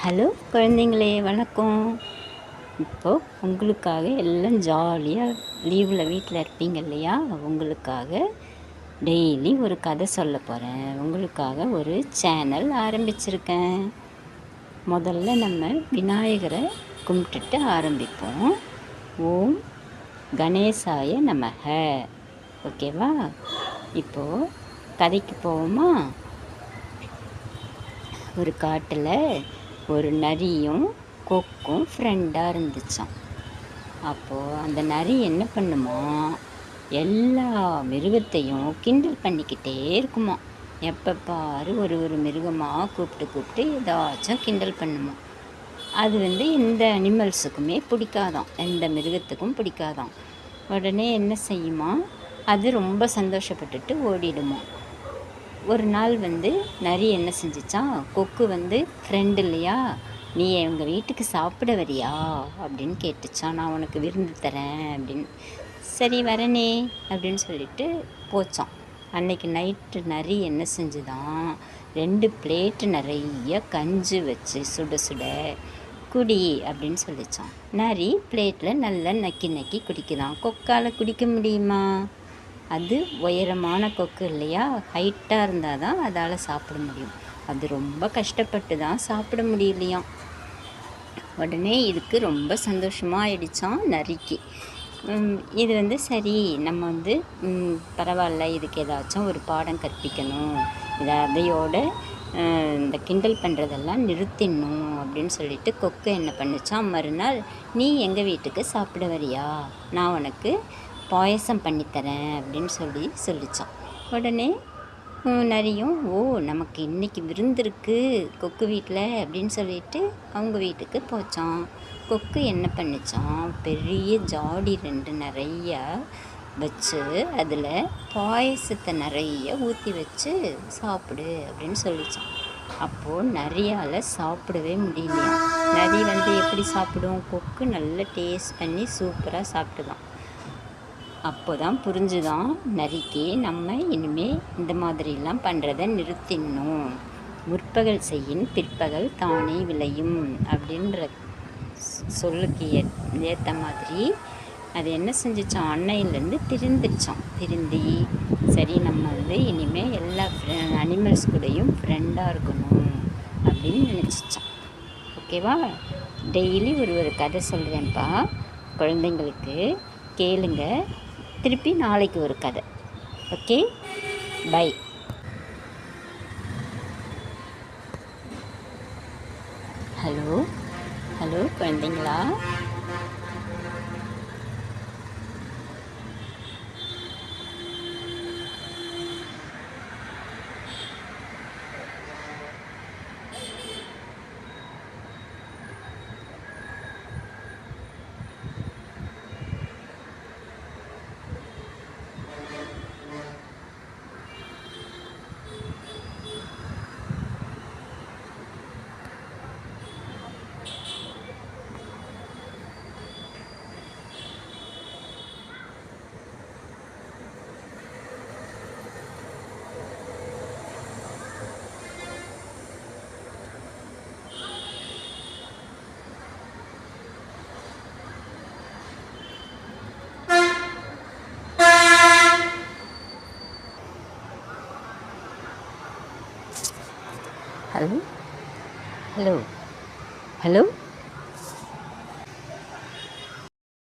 Hello குழந்தைங்களே, வணக்கம். இப்போது உங்களுக்காக எல்லாம் ஜாலியாக லீவில் வீட்டில் இருப்பீங்க இல்லையா? உங்களுக்காக டெய்லி ஒரு கதை சொல்ல போகிறேன். உங்களுக்காக ஒரு சேனல் ஆரம்பிச்சிருக்கேன். முதல்ல நம்ம விநாயகரை கும்பிட்டுட்டு ஆரம்பிப்போம். ஓம் கணேசாய நமக. ஓகேவா? இப்போது கதைக்கு போவோமா? ஒரு காட்டில் ஒரு நரியும் கொக்கும் ஃப்ரெண்டாக இருந்துச்சான். அப்போது அந்த நரி என்ன பண்ணுமா, எல்லா மிருகத்தையும் கிண்டல் பண்ணிக்கிட்டே இருக்குமா. எப்போ பாரு ஒரு மிருகமாக கூப்பிட்டு ஏதாச்சும் கிண்டல் பண்ணுமா. அது எந்த அனிமல்ஸுக்குமே பிடிக்காதான், எந்த மிருகத்துக்கும் பிடிக்காதான். உடனே என்ன செய்யுமா, அது ரொம்ப சந்தோஷப்பட்டுட்டு ஓடிடுமா. ஒரு நாள் நரி என்ன செஞ்சிச்சான், கொக்கு ஃப்ரெண்டு இல்லையா, நீ எங்கள் வீட்டுக்கு சாப்பிட வரியா அப்படின்னு கேட்டுச்சான். நான் உனக்கு விருந்து தரேன் அப்படின்னு. சரி வரனே அப்படின்னு சொல்லிட்டு போச்சான். அன்னைக்கு நைட்டு நரி என்ன செஞ்சுதான், 2 பிளேட்டு நிறைய கஞ்சி வச்சு சுட சுட குடி அப்படின்னு சொல்லிச்சான். நரி பிளேட்டில் நல்லா நக்கி குடிக்குதான். கொக்கால் குடிக்க முடியுமா? அது உயரமான கொக்கு இல்லையா, ஹைட்டாக இருந்தால் தான் அதால் சாப்பிட முடியும். அது ரொம்ப கஷ்டப்பட்டு தான் சாப்பிட முடியலையாம். உடனே இதுக்கு ரொம்ப சந்தோஷமாக ஆயிடுச்சான் நரிக்கு. இது சரி, நம்ம பரவாயில்ல, இதுக்கு ஏதாச்சும் ஒரு பாடம் கற்பிக்கணும், அதையோட இந்த கிண்டல் பண்ணுறதெல்லாம் நிறுத்திடணும் அப்படின்னு சொல்லிட்டு கொக்கு என்ன பண்ணுச்சான், மறுநாள் நீ எங்கள் வீட்டுக்கு சாப்பிட வரியா, நான் உனக்கு பாயசம் பண்ணித்தரேன் அப்படின்னு சொல்லிச்சான். உடனே நரியும், ஓ நமக்கு இன்றைக்கி விருந்திருக்கு கொக்கு வீட்டில் அப்படின்னு சொல்லிட்டு அவங்க வீட்டுக்கு போச்சான். கொக்கு என்ன பண்ணிச்சான், பெரிய ஜாடி 2 நிறைய வச்சு அதில் பாயசத்தை நிறைய ஊற்றி வச்சு சாப்பிடு அப்படின்னு சொல்லிச்சான். அப்போது நரியால் சாப்பிடவே முடியலையா. நரி எப்படி சாப்பிடும், கொக்கு நல்லா டேஸ்ட் பண்ணி சூப்பராக சாப்பிட்டுதான். அப்போ தான் புரிஞ்சுதான் நரிக்கு, நம்ம இனிமேல் இந்த மாதிரிலாம் பண்ணுறதை நிறுத்திடணும், முற்பகல் செய்யின் பிற்பகல் தானே விளையும் அப்படின்ற சொல்லுக்கு ஏற்ற மாதிரி அது என்ன செஞ்சிச்சான், அன்னையிலேருந்து திருந்தி சரி நம்ம இனிமேல் எல்லா அனிமல்ஸ் கூடயும் ஃப்ரெண்டாக இருக்கணும் அப்படின்னு நினச்சிச்சான். ஓகேவா? டெய்லி ஒரு கதை சொல்கிறேன்ப்பா குழந்தைங்களுக்கு, கேளுங்க. திருப்பி நாளைக்கு ஒரு கதை. Okay, bye. ஹலோ குழந்தைங்களா, ஹலோ.